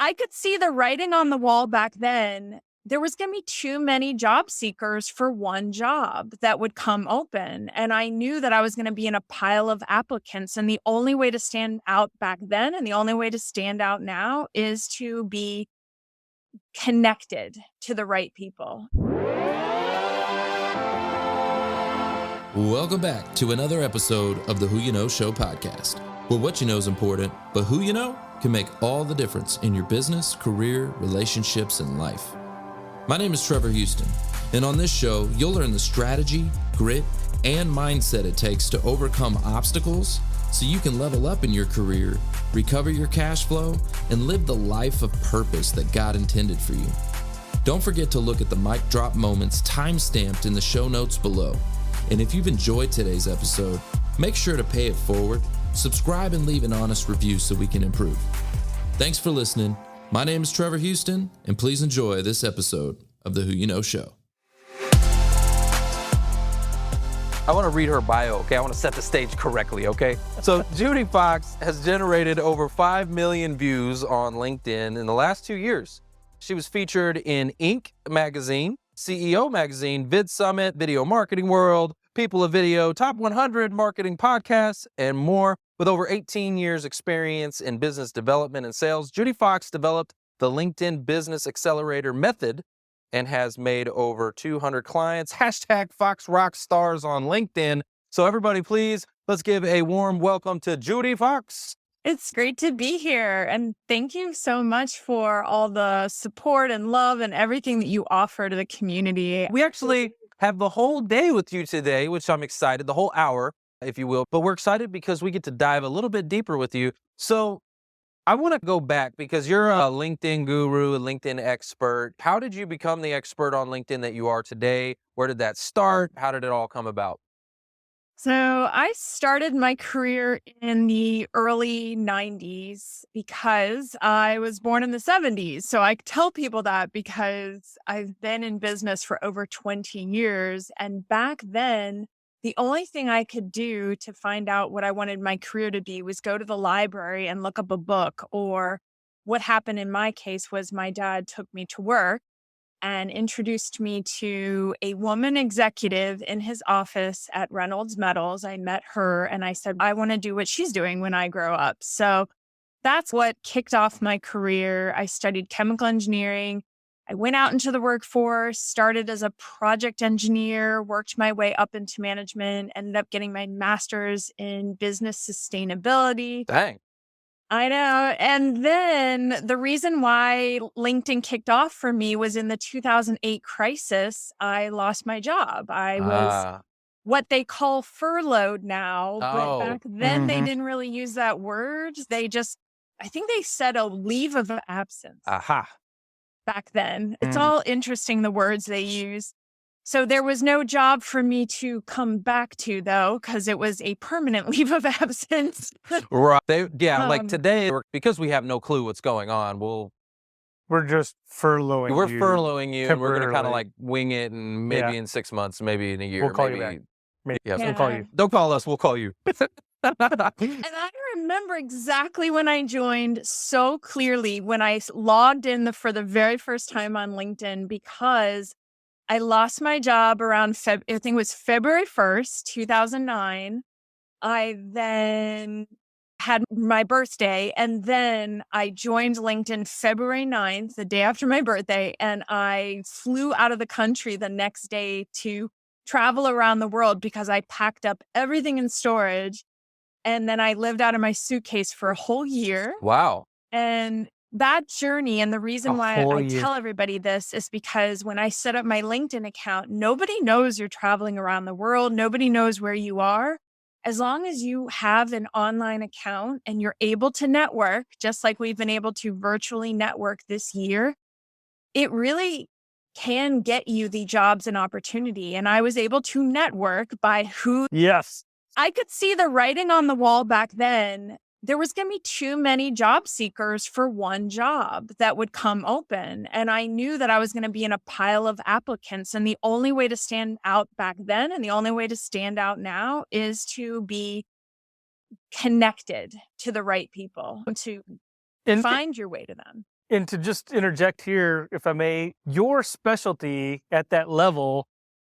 I could see the writing on the wall back then. There was going to be too many job seekers for one job that would come open. And I knew that I was going to be in a pile of applicants. And the only way to stand out back then and the only way to stand out now is to be connected to the right people. Welcome back to another episode of the Who You Know Show podcast, where what you know is important, but who you know can make all the difference in your business, career, relationships, and life. My name is Trevor Houston, and on this show, you'll learn the strategy, grit, and mindset it takes to overcome obstacles so you can level up in your career, recover your cash flow, and live the life of purpose that God intended for you. Don't forget to look at the mic drop moments time-stamped in the show notes below. And if you've enjoyed today's episode, make sure to pay it forward, subscribe, and leave an honest review so we can improve. Thanks for listening. My name is Trevor Houston, and please enjoy this episode of the Who You Know Show. I want to read her bio, okay? I want to set the stage correctly, okay? So Judy Fox has generated over 5 million views on LinkedIn in the last 2 years. She was featured in Inc. magazine, CEO magazine, Vid Summit, Video Marketing World, People of Video, Top 100 Marketing Podcasts, and more. With over 18 years experience in business development and sales, Judy Fox developed the LinkedIn Business Accelerator method and has made over 200 clients. Hashtag Fox Rock Stars on LinkedIn. So everybody, please, let's give a warm welcome to Judy Fox. It's great to be here. And thank you so much for all the support and love and everything that you offer to the community. We actually have the whole day with you today, which I'm excited, the whole hour, if you will. But we're excited because we get to dive a little bit deeper with you. So I want to go back because you're a LinkedIn guru, a LinkedIn expert. How did you become the expert on LinkedIn that you are today? Where did that start? How did it all come about? So I started my career in the early 90s because I was born in the 70s. So I tell people that because I've been in business for over 20 years. And back then, the only thing I could do to find out what I wanted my career to be was go to the library and look up a book. Or what happened in my case was my dad took me to work and introduced me to a woman executive in his office at Reynolds Metals. I met her and I said, I want to do what she's doing when I grow up. So that's what kicked off my career. I studied chemical engineering. I went out into the workforce, started as a project engineer, worked my way up into management, ended up getting my master's in business sustainability. Dang. I know. And then the reason why LinkedIn kicked off for me was in the 2008 crisis. I lost my job. I was what they call furloughed now. But back then they didn't really use that word. I think they said a leave of absence. Back then. It's all interesting, the words they use. So there was no job for me to come back to, though, because it was a permanent leave of absence. Right. Like today, because we have no clue what's going on, we're just furloughing We're furloughing you, and we're going to kind of like wing it, and maybe in 6 months, maybe in a year. We'll call you back. We'll call you. Don't call us, we'll call you. And I remember exactly when I joined so clearly when I logged in for the very first time on LinkedIn, because I lost my job around I think it was February 1st, 2009. I then had my birthday, and then I joined LinkedIn February 9th, the day after my birthday, and I flew out of the country the next day to travel around the world because I packed up everything in storage. And then I lived out of my suitcase for a whole year. Wow. And that journey, and the reason why I tell everybody this is because when I set up my LinkedIn account, nobody knows you're traveling around the world. Nobody knows where you are. As long as you have an online account and you're able to network, just like we've been able to virtually network this year, it really can get you the jobs and opportunity. And I was able to network by who. Yes. I could see the writing on the wall back then. There was going to be too many job seekers for one job that would come open. And I knew that I was going to be in a pile of applicants. And the only way to stand out back then and the only way to stand out now is to be connected to the right people, to find your way to them. And to just interject here, if I may, your specialty at that level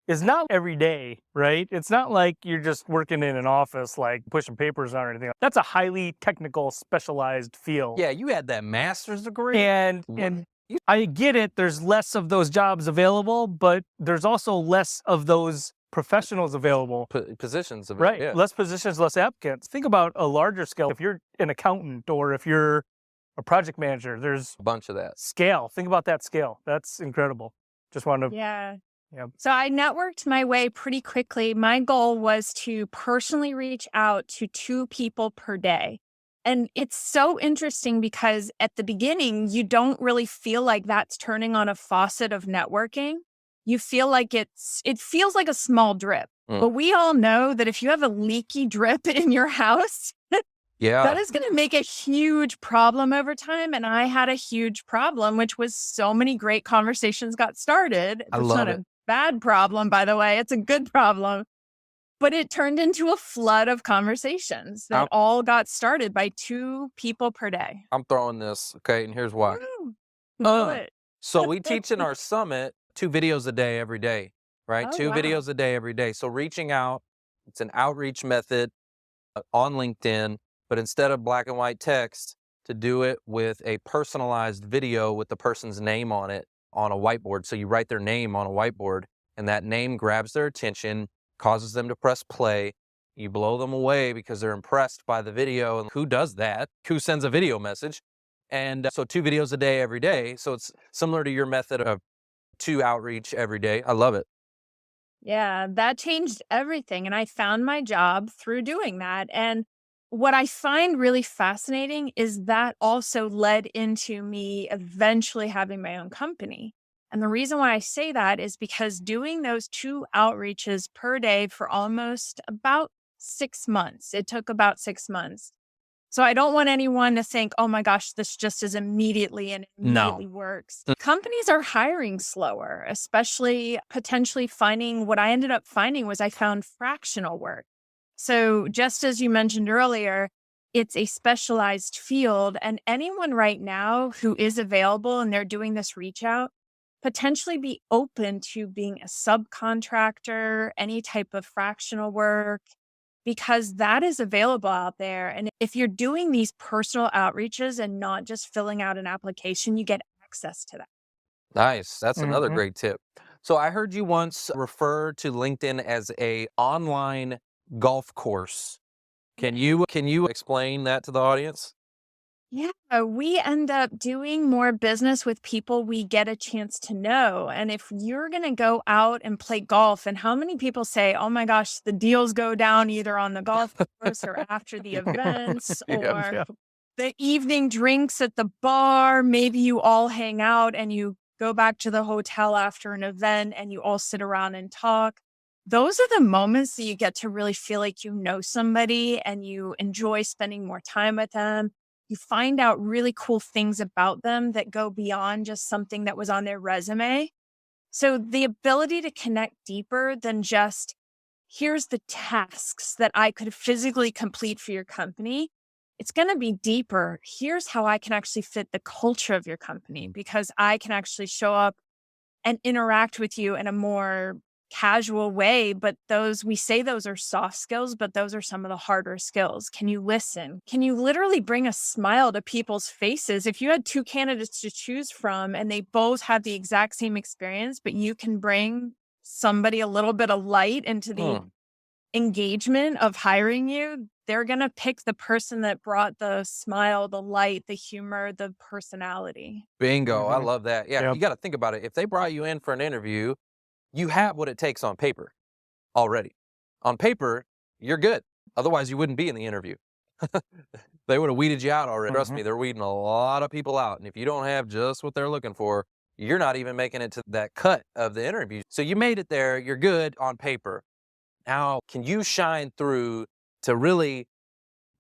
is not every day, right? It's not like you're just working in an office, like pushing papers on or anything. That's a highly technical, specialized field. Yeah, you had that master's degree. And I get it. There's less of those jobs available, but there's also less of those professionals available. Positions. Right. Yeah. Less positions, less applicants. Think about a larger scale. If you're an accountant or if you're a project manager, there's A bunch of that. scale. Think about that scale. That's incredible. Just wanted to. Yeah. Yeah. So I networked my way pretty quickly. My goal was to personally reach out to 2 people per day. And it's so interesting because at the beginning, you don't really feel like that's turning on a faucet of networking. You feel like it feels like a small drip. Mm. But we all know that if you have a leaky drip in your house, Yeah. that is going to make a huge problem over time. And I had a huge problem, which was so many great conversations got started. I It's love not it. a bad problem, by the way. It's a good problem. But it turned into a flood of conversations that all got started by 2 people per day. I'm throwing this, okay, and here's why. Woo! Do it. So we teach in our summit 2 videos a day every day, right? Oh, 2 wow. videos a day every day. So reaching out, it's an outreach method on LinkedIn, but instead of black and white text, to do it with a personalized video with the person's name on it on a whiteboard. So you write their name on a whiteboard, and that name grabs their attention, causes them to press play. You blow them away because they're impressed by the video. And who does that? Who sends a video message? And so 2 videos a day every day. So it's similar to your method of 2 outreach every day. I love it. Yeah, that changed everything. And I found my job through doing that. And what I find really fascinating is that also led into me eventually having my own company. And the reason why I say that is because doing those 2 outreaches per day for almost about 6 months, it took about 6 months. So I don't want anyone to think, oh my gosh, this just is immediately and immediately works. Companies are hiring slower, especially potentially finding what I ended up finding was I found fractional work. So just as you mentioned earlier, it's a specialized field, and anyone right now who is available and they're doing this reach out, potentially be open to being a subcontractor, any type of fractional work, because that is available out there. And if you're doing these personal outreaches and not just filling out an application, you get access to that. Nice. That's another Mhm. great tip. So I heard you once refer to LinkedIn as a online golf course. Can you explain that to the audience? Yeah, we end up doing more business with people we get a chance to know. And if you're going to go out and play golf, and how many people say, oh my gosh, the deals go down either on the golf course or after the events or Yeah. the evening drinks at the bar. Maybe you all hang out and you go back to the hotel after an event and you all sit around and talk. Those are the moments that you get to really feel like you know somebody and you enjoy spending more time with them. You find out really cool things about them that go beyond just something that was on their resume. So the ability to connect deeper than just, here's the tasks that I could physically complete for your company. It's going to be deeper. Here's how I can actually fit the culture of your company because I can actually show up and interact with you in a more casual way. But we say those are soft skills, but those are some of the harder skills. Can you listen? Can you literally bring a smile to people's faces? If you had 2 candidates to choose from and they both had the exact same experience, but you can bring somebody a little bit of light into the engagement of hiring you, they're going to pick the person that brought the smile, the light, the humor, the personality. Bingo. I Mhm. love that. Yeah, Yep. you got to think about it. If they brought you in for an interview, you have what it takes on paper already. On paper, you're good. Otherwise, you wouldn't be in the interview. They would have weeded you out already. Trust me, they're weeding a lot of people out. And if you don't have just what they're looking for, you're not even making it to that cut of the interview. So you made it there. You're good on paper. Now, can you shine through to really,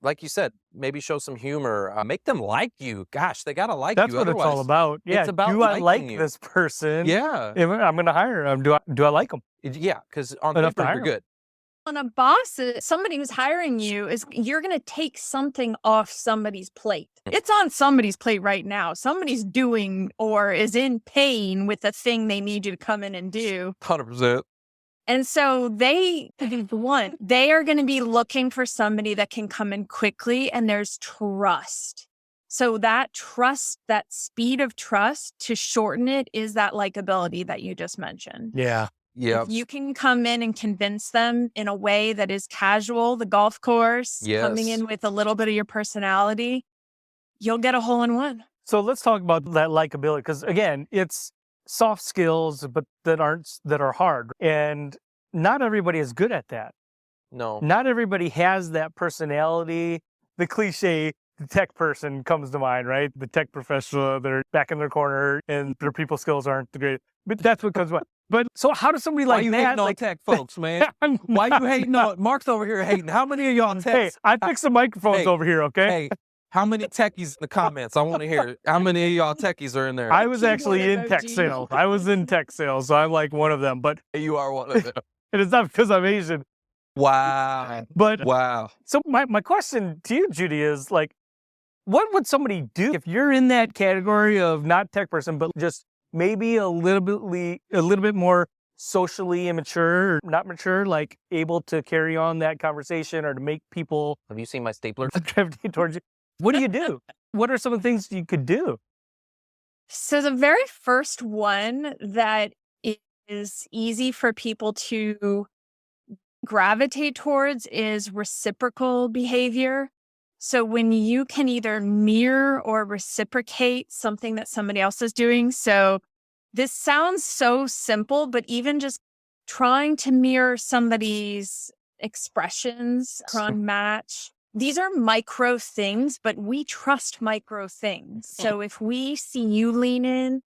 like you said, maybe show some humor, make them like you? Gosh, they got to like That's you. what it's all Otherwise, about. Yeah. it's about Do I liking like you. this person? Yeah. If I'm going to hire them. Do I like them? Yeah, because on Enough to paper, hire you're 'em. good. On a boss, somebody who's hiring you is you're going to take something off somebody's plate. It's on somebody's plate right now. Somebody's doing or is in pain with the thing they need you to come in and do. 100%. And so they are going to be looking for somebody that can come in quickly, and there's trust. So that trust, that speed of trust, to shorten it, is that likability that you just mentioned. Yeah. Yeah. If you can come in and convince them in a way that is casual, the golf course, coming Yes. in with a little bit of your personality, you'll get a hole in one. So let's talk about that likability, because again, it's soft skills, but that are hard, and not everybody is good at that. No. Not everybody has that personality. The cliche, the tech person comes to mind, right? The tech professional, they're back in their corner and their people skills aren't the great. But that's what comes to mind. But so how does somebody Why like you that? hating on tech folks, man? Why you hating on? Mark's over here hating. How many of y'all Hey, techs? I fixed some microphones Hey, over here, okay? Hey, how many techies in the comments? I want to hear how many of y'all techies are in there. I was actually Keyboard in tech emoji. sales. I was in tech sales, so I'm like one of them. But You are one of them. and it's not because I'm Asian. Wow. But Wow. so my question to you, Judy, is like, what would somebody do if you're in that category of not tech person, but just maybe a little bit more socially immature or not mature, like able to carry on that conversation or to make people Have you seen my stapler? gravitate towards you? What do you do? What are some of the things you could do? So the very first one that is easy for people to gravitate towards is reciprocal behavior. So when you can either mirror or reciprocate something that somebody else is doing. So this sounds so simple, but even just trying to mirror somebody's expressions, trying match. These are micro things, but we trust micro things. So if we see you lean in,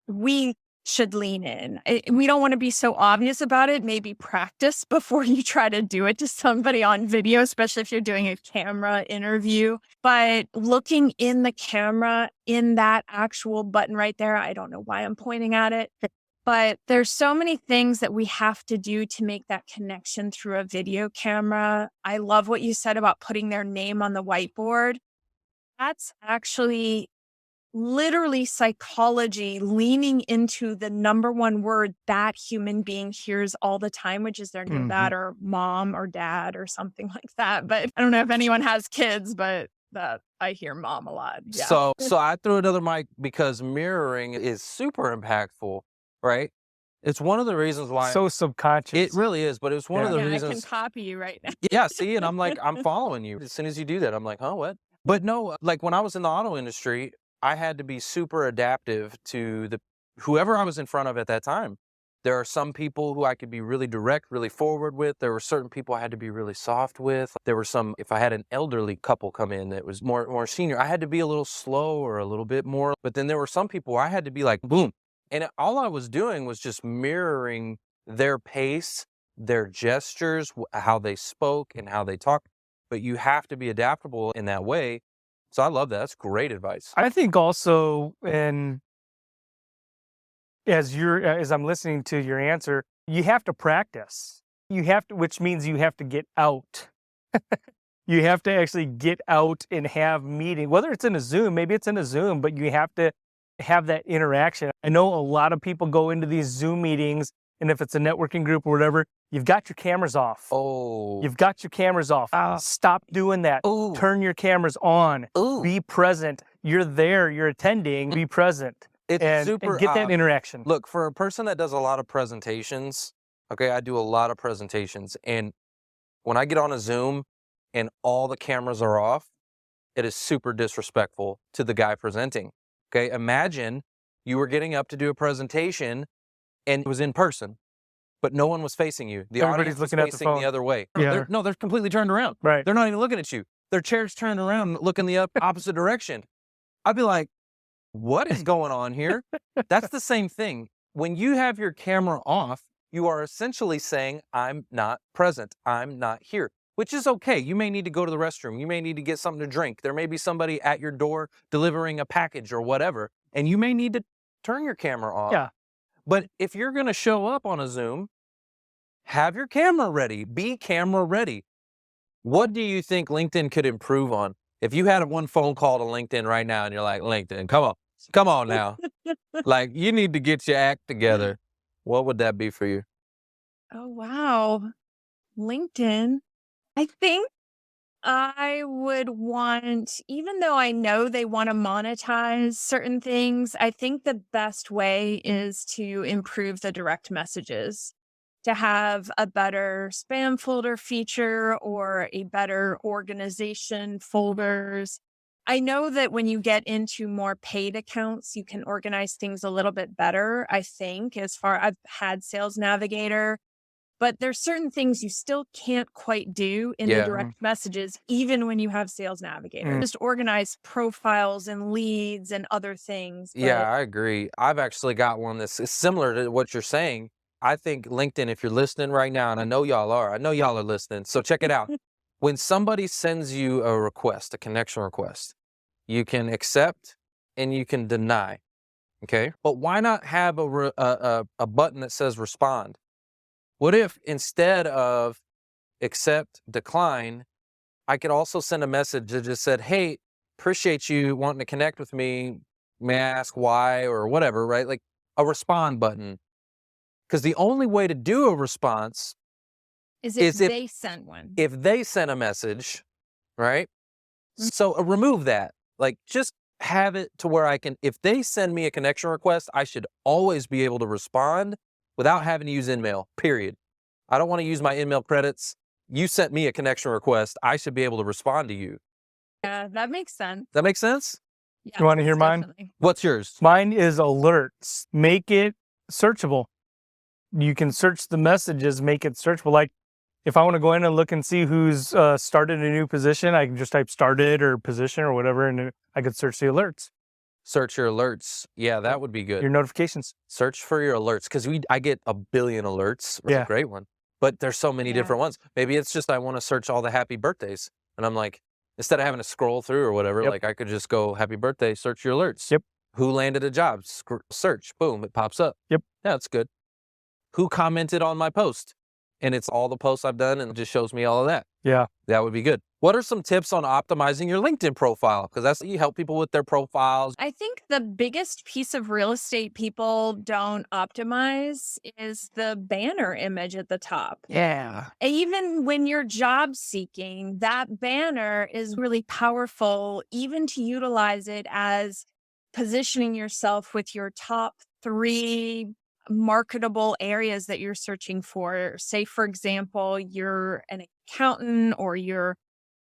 we should lean in. We don't want to be so obvious about it. Maybe practice before you try to do it to somebody on video, especially if you're doing a camera interview. But looking in the camera, in that actual button right there, I don't know why I'm pointing at it, but there's so many things that we have to do to make that connection through a video camera. I love what you said about putting their name on the whiteboard. That's actually literally psychology leaning into the number one word that human being hears all the time, which is their name, that or mom or dad or something like that. But I don't know if anyone has kids, but that I hear mom a lot. Yeah. So I threw another mic because mirroring is super impactful, right? It's one of the reasons why So subconscious. it really is, but it's one of the Yeah, I can reasons. copy you right now. Yeah, see, and I'm like, I'm following you. As soon as you do that, I'm like, huh, what? But no, like when I was in the auto industry, I had to be super adaptive to whoever I was in front of at that time. There are some people who I could be really direct, really forward with. There were certain people I had to be really soft with. There were some, if I had an elderly couple come in that was more senior, I had to be a little slow or a little bit more. But then there were some people I had to be like, boom. And all I was doing was just mirroring their pace, their gestures, how they spoke and how they talked. But you have to be adaptable in that way. So I love that. That's great advice. I think also, and as I'm listening to your answer, you have to practice. You have to, which means you have to get out. You have to actually get out and have meeting, whether it's in a Zoom, maybe it's in a Zoom, but you have to have that interaction. I know a lot of people go into these Zoom meetings, and if it's a networking group or whatever, you've got your cameras off. Oh. You've got your cameras off. Stop doing that. Ooh. Turn your cameras on. Ooh. Be present. You're there. You're attending. Be present. It's and super get that interaction. Look, for a person that does a lot of presentations, okay, I do a lot of presentations. And when I get on a Zoom and all the cameras are off, it is super disrespectful to the guy presenting. Okay, imagine you were getting up to do a presentation and it was in person, but no one was facing you. The Everybody's audience was looking at the facing phone. the other way. Yeah. They're completely turned around. Right. They're not even looking at you. Their chair's turned around, looking the opposite direction. I'd be like, what is going on here? That's the same thing. When you have your camera off, you are essentially saying, I'm not present. I'm not here, which is okay. You may need to go to the restroom. You may need to get something to drink. There may be somebody at your door delivering a package or whatever, and you may need to turn your camera off. Yeah. But if you're going to show up on a Zoom, have your camera ready. Be camera ready. What do you think LinkedIn could improve on? If you had one phone call to LinkedIn right now and you're like, LinkedIn, come on now. Like, you need to get your act together. What would that be for you? Oh, wow. LinkedIn. I think I would want, even though I know they want to monetize certain things, I think the best way is to improve the direct messages, to have a better spam folder feature or a better organization folders. I know that when you get into more paid accounts, you can organize things a little bit better, I think, I've had Sales Navigator, but there's certain things you still can't quite do in the Yeah. direct messages, even when you have Sales Navigator. Just organize profiles and leads and other things. Yeah, But I agree. I've actually got one that's similar to what you're saying. I think LinkedIn, if you're listening right now, and I know y'all are listening. So check it out. When somebody sends you a request, a connection request, you can accept and you can deny. Okay. But why not have a button that says respond? What if instead of accept, decline, I could also send a message that just said, hey, appreciate you wanting to connect with me. May I ask why or whatever, right? Like a respond button. Because the only way to do a response is is they sent one? if they sent a message, right? So remove that. Like, just have it to where if they send me a connection request, I should always be able to respond without having to use InMail, period. I don't want to use my InMail credits. You sent me a connection request. I should be able to respond to you. Yeah, that makes sense. That makes sense? Yeah, You want to hear mine? definitely. What's yours? Mine is alerts. Make it searchable. You can search the messages, make it searchable. Like if I want to go in and look and see who's started a new position, I can just type started or position or whatever, and I could search the alerts. Search your alerts. Yeah, that would be good. Your notifications. Search for your alerts, because I get a billion alerts. That's Yeah. a great one. But there's so many Yeah. different ones. Maybe it's just I want to search all the happy birthdays. And I'm like, instead of having to scroll through or whatever, Yep. like I could just go happy birthday, search your alerts. Yep. Who landed a job? Search. Boom, it pops up. Yep. Yeah, that's good. Who commented on my post? And it's all the posts I've done and it just shows me all of that. Yeah. That would be good. What are some tips on optimizing your LinkedIn profile? Because you help people with their profiles. I think the biggest piece of real estate people don't optimize is the banner image at the top. Yeah. Even when you're job seeking, that banner is really powerful, even to utilize it as positioning yourself with your top 3 marketable areas that you're searching for. Say, for example, you're an accountant or you're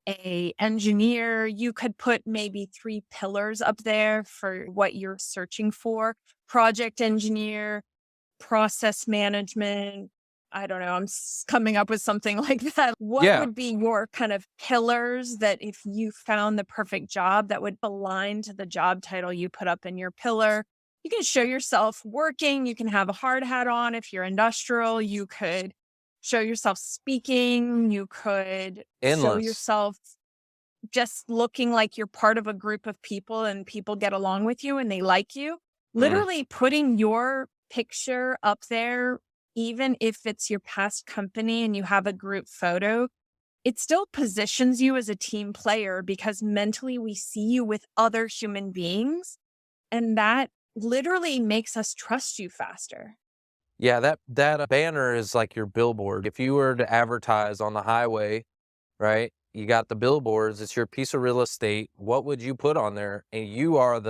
a engineer, you could put maybe 3 pillars up there for what you're searching for. Project engineer, process management. I don't know. I'm coming up with something like that. What would be your kind of pillars that if you found the perfect job that would align to the job title you put up in your pillar? You can show yourself working. You can have a hard hat on if you're industrial. You could show yourself speaking. You could show yourself just looking like you're part of a group of people and people get along with you and they like you. Literally putting your picture up there, even if it's your past company and you have a group photo, it still positions you as a team player because mentally we see you with other human beings. And that literally makes us trust you faster. Yeah, that banner is like your billboard. If you were to advertise on the highway, right? You got the billboards, it's your piece of real estate. What would you put on there? And you are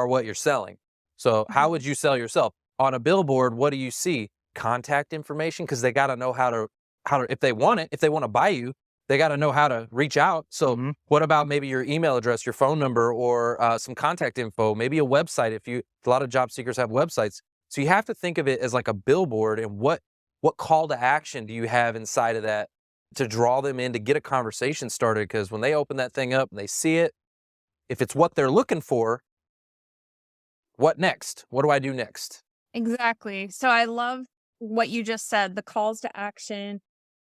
what you're selling. So how would you sell yourself? On a billboard, what do you see? Contact information, because they got to know how to if they want to buy you, they got to know how to reach out. So what about maybe your email address, your phone number, or some contact info, maybe a website. A lot of job seekers have websites. So you have to think of it as like a billboard, and what call to action do you have inside of that to draw them in, to get a conversation started? Because when they open that thing up and they see it, if it's what they're looking for, what next? What do I do next? Exactly. So I love what you just said, the calls to action,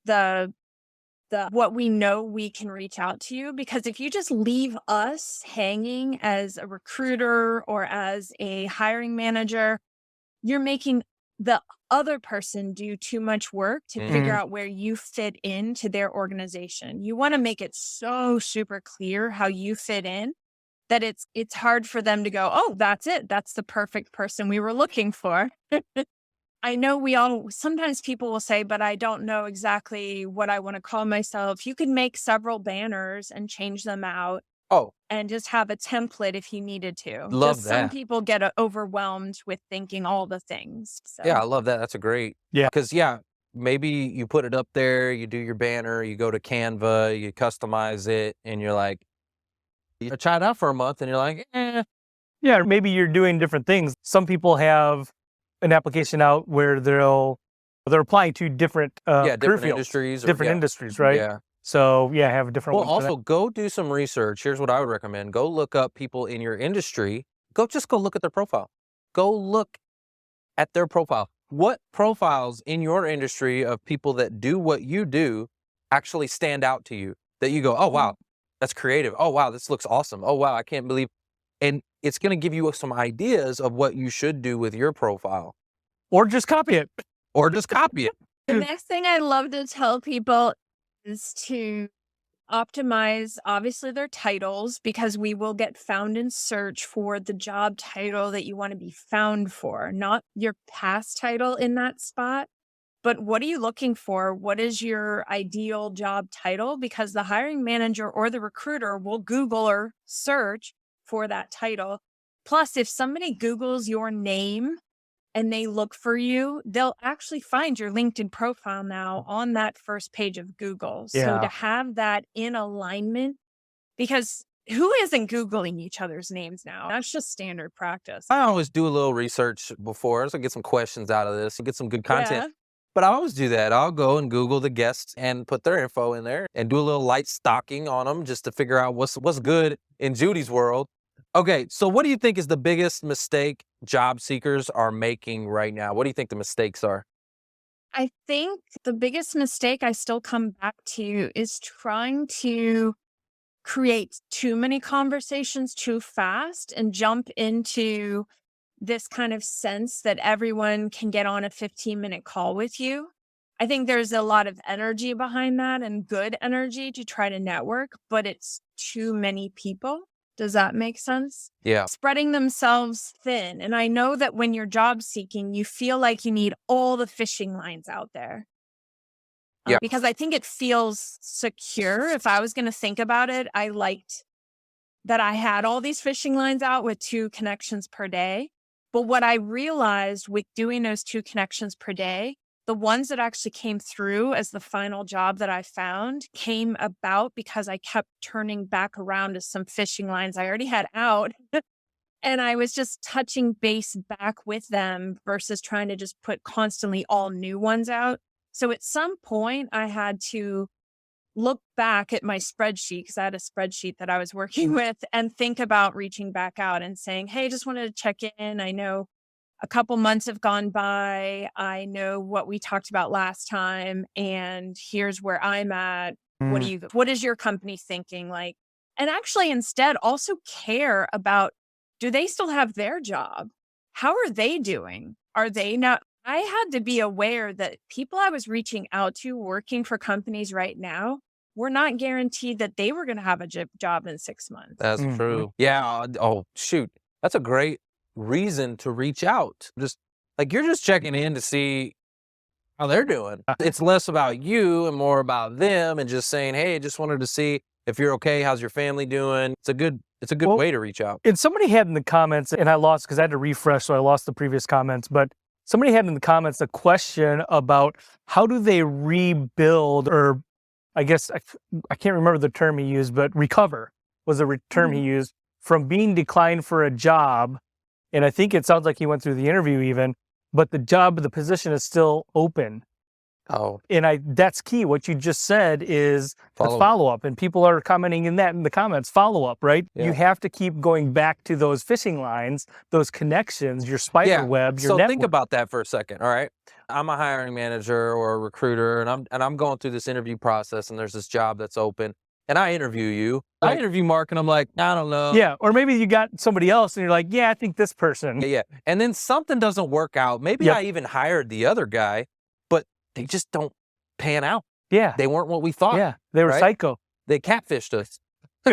the what we know we can reach out to you, because if you just leave us hanging as a recruiter or as a hiring manager, you're making the other person do too much work to figure out where you fit into their organization. You want to make it so super clear how you fit in that it's hard for them to go, oh, that's it. That's the perfect person we were looking for. I know sometimes people will say, but I don't know exactly what I want to call myself. You could make several banners and change them out. Oh, And just have a template if you needed to. love Just some that. people get overwhelmed with thinking all the things. So. Yeah, I love that. That's a great. Yeah. Because, maybe you put it up there, you do your banner, you go to Canva, you customize it, and you're like, you try it out for a month, and you're like, Yeah, maybe you're doing different things. Some people have an application out where they're applying to different career different fields, industries. different industries, right? Yeah. So have a different Well, one for also go do some research. Here's what I would recommend. Go look up people in your industry. Go look at their profile. Go look at their profile. What profiles in your industry of people that do what you do actually stand out to you? That you go, oh, wow, that's creative. Oh, wow, this looks awesome. Oh, wow, I can't believe. And it's going to give you some ideas of what you should do with your profile. Or just copy it. The next thing I love to tell people is to optimize, obviously, their titles, because we will get found in search for the job title that you want to be found for, not your past title in that spot. But what are you looking for? What is your ideal job title? Because the hiring manager or the recruiter will Google or search for that title. Plus, if somebody Googles your name and they look for you, they'll actually find your LinkedIn profile now on that first page of Google. So Yeah. to have that in alignment, because who isn't Googling each other's names now? That's just standard practice. I always do a little research before, so I get some questions out of this and get some good content. Yeah. But I always do that. I'll go and Google the guests and put their info in there and do a little light stalking on them just to figure out what's good in Judy's world. Okay, so what do you think is the biggest mistake job seekers are making right now? What do you think the mistakes are? I think the biggest mistake I still come back to is trying to create too many conversations too fast and jump into this kind of sense that everyone can get on a 15-minute call with you. I think there's a lot of energy behind that and good energy to try to network, but it's too many people. Does that make sense? Yeah. Spreading themselves thin. And I know that when you're job seeking, you feel like you need all the fishing lines out there. Yeah. Because I think it feels secure. If I was going to think about it, I liked that I had all these fishing lines out with 2 connections per day. But what I realized with doing those 2 connections per day, the ones that actually came through as the final job that I found came about because I kept turning back around to some fishing lines I already had out. And I was just touching base back with them versus trying to just put constantly all new ones out. So at some point, I had to look back at my spreadsheet, because I had a spreadsheet that I was working with, and think about reaching back out and saying, hey, just wanted to check in. I know a couple months have gone by. I know what we talked about last time, and here's where I'm at. What is your company thinking? Like, and actually instead also care about, do they still have their job? How are they doing? Are they not? I had to be aware that people I was reaching out to working for companies right now were not guaranteed that they were going to have a job in 6 months. That's true. Yeah. Oh, shoot. That's a great reason to reach out. Just like you're just checking in to see how they're doing. It's less about you and more about them, and just saying, hey, just wanted to see if you're okay. How's your family doing? It's a good way to reach out. And somebody had in the comments, and I lost because I had to refresh, so I lost the previous comments, but somebody had in the comments a question about how do they rebuild, or I guess I can't remember the term he used, but recover was the term he used, from being declined for a job. And I think it sounds like he went through the interview even, but the position is still open. Oh, And that's key. What you just said is the follow-up. And people are commenting in the comments, follow-up, right? Yeah. You have to keep going back to those fishing lines, those connections, your spider web, your so network. think about that for a second. All right. I'm a hiring manager or a recruiter, and I'm going through this interview process, and there's this job that's open. and I interview you. I Right. interview Mark and I'm like, I don't know. Yeah. Or maybe you got somebody else and you're like, yeah, I think this person. Yeah. And then something doesn't work out. Maybe Yep. I even hired the other guy, but they just don't pan out. Yeah. They weren't what we thought. Yeah. They were right? psycho. They catfished us.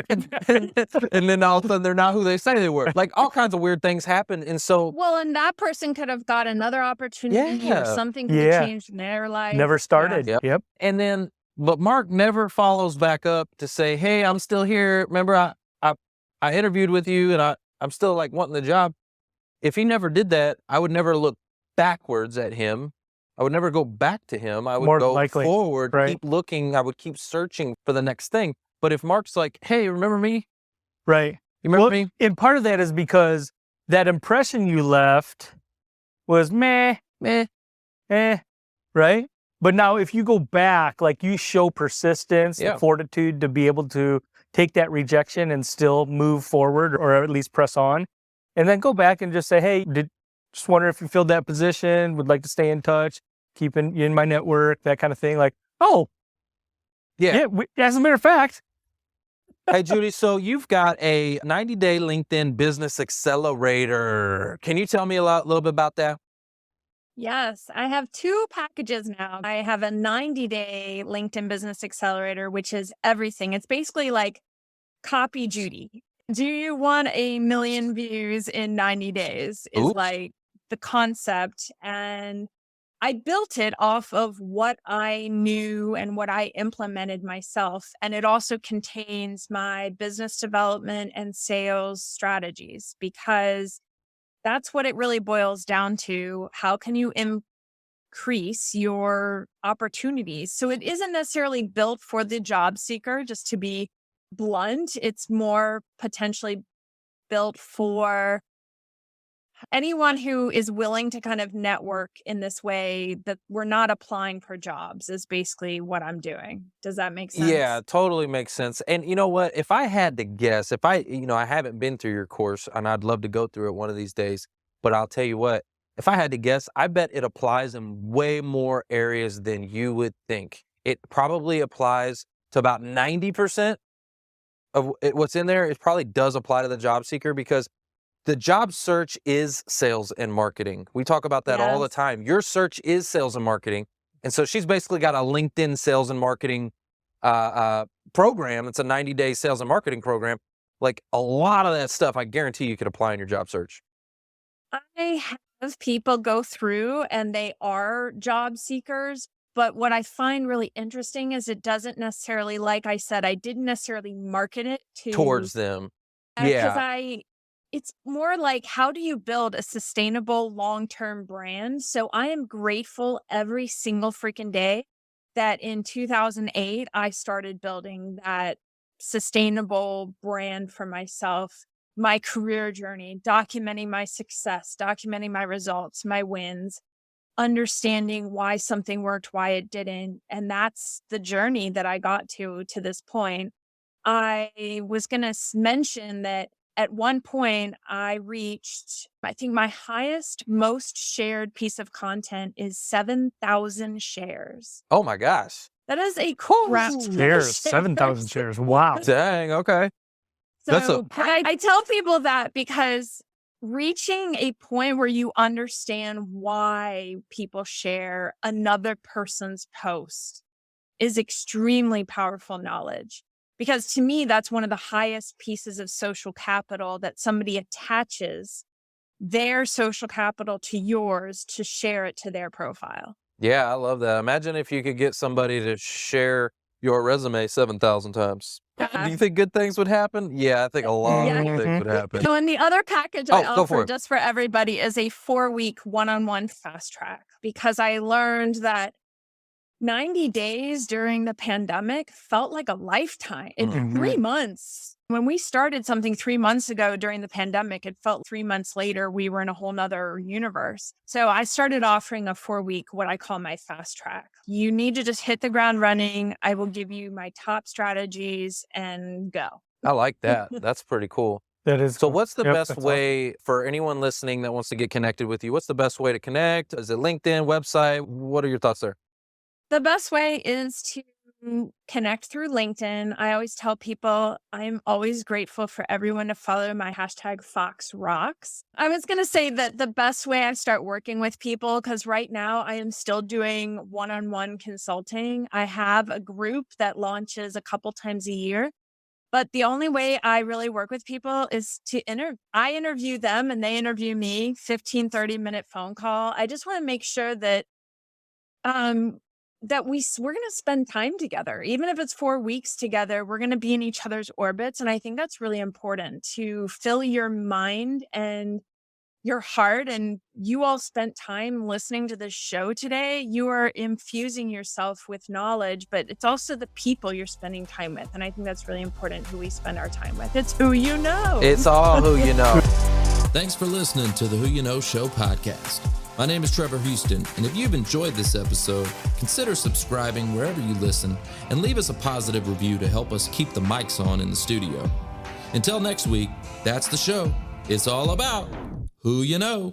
and then all of a sudden they're not who they say they were. Like all kinds of weird things happen. And so, Well, and that person could have got another opportunity Yeah. or something could Yeah. have changed in their life. Never started. Yep. Yep. and then, but Mark never follows back up to say, hey, I'm still here. Remember, I interviewed with you and I'm still like wanting the job. If he never did that, I would never look backwards at him. I would never go back to him. I would More go likely. forward, Right. keep looking. I would keep searching for the next thing. But if Mark's like, hey, remember me? Right. You remember Well, me? and part of that is because that impression you left was meh, right? But now if you go back, like you show persistence, Yeah. the fortitude to be able to take that rejection and still move forward or at least press on, and then go back and just say, hey, just wonder if you filled that position, would like to stay in touch, keeping you in my network, that kind of thing. Like, oh, Yeah. as a matter of fact, Hey, Judy, so you've got a 90-day LinkedIn business accelerator. Can you tell me a little bit about that? Yes, I have 2 packages now. I have a 90-day LinkedIn Business Accelerator, which is everything. It's basically like copy Judy. Do you want a million views in 90 days? Is Oops. like the concept. And I built it off of what I knew and what I implemented myself. And it also contains my business development and sales strategies because that's what it really boils down to. How can you increase your opportunities? So it isn't necessarily built for the job seeker, just to be blunt. It's more potentially built for anyone who is willing to kind of network in this way that we're not applying for jobs is basically what I'm doing. Does that make sense? Yeah, totally makes sense. And you know what? If I had to guess, I haven't been through your course and I'd love to go through it one of these days, but I'll tell you what, if I had to guess, I bet it applies in way more areas than you would think. It probably applies to about 90% of what's in there. It probably does apply to the job seeker because the job search is sales and marketing. We talk about that all the Yes. time. Your search is sales and marketing. And so she's basically got a LinkedIn sales and marketing program. It's a 90-day sales and marketing program. Like a lot of that stuff, I guarantee you could apply in your job search. I have people go through and they are job seekers. But what I find really interesting is it doesn't necessarily, like I said, I didn't necessarily market it Towards them. because Yeah. it's more like, how do you build a sustainable long-term brand? So I am grateful every single freaking day that in 2008, I started building that sustainable brand for myself, my career journey, documenting my success, documenting my results, my wins, understanding why something worked, why it didn't. And that's the journey that I got to this point. I was going to mention that at one point I reached, I think my highest, most shared piece of content is 7,000 shares. Oh my gosh. That is a crap. shares, 7,000 shares. Wow. Dang. Okay. That's So I tell people that because reaching a point where you understand why people share another person's post is extremely powerful knowledge. Because to me, that's one of the highest pieces of social capital, that somebody attaches their social capital to yours to share it to their profile. Yeah, I love that. Imagine if you could get somebody to share your resume 7,000 times. Do you think good things would happen? Yeah, I think a lot of good things would happen. So, and the other package I Oh, go for offer it. just for everybody is a 4-week one-on-one fast track, because I learned that 90 days during the pandemic felt like a lifetime. In 3 months. When we started something 3 months ago during the pandemic, it felt 3 months later we were in a whole nother universe. So I started offering a 4-week, what I call my fast track. You need to just hit the ground running. I will give you my top strategies and go. I like that. That's pretty cool. That is. So cool. what's the Yep, best that's awesome. way for anyone listening that wants to get connected with you? What's the best way to connect? Is it LinkedIn, website? What are your thoughts there? The best way is to connect through LinkedIn. I always tell people I'm always grateful for everyone to follow my hashtag Fox Rocks. I was going to say that the best way I start working with people, because right now I am still doing one-on-one consulting. I have a group that launches a couple times a year. But the only way I really work with people is I interview them and they interview me, 15, 30-minute phone call. I just want to make sure that we're going to spend time together. Even if it's 4 weeks together, we're going to be in each other's orbits. And I think that's really important to fill your mind and your heart. And you all spent time listening to this show today. You are infusing yourself with knowledge, but it's also the people you're spending time with. And I think that's really important, who we spend our time with. It's who you know. It's all who you know. Thanks for listening to the Who You Know Show podcast. My name is Trevor Houston, and if you've enjoyed this episode, consider subscribing wherever you listen and leave us a positive review to help us keep the mics on in the studio. Until next week, that's the show. It's all about who you know.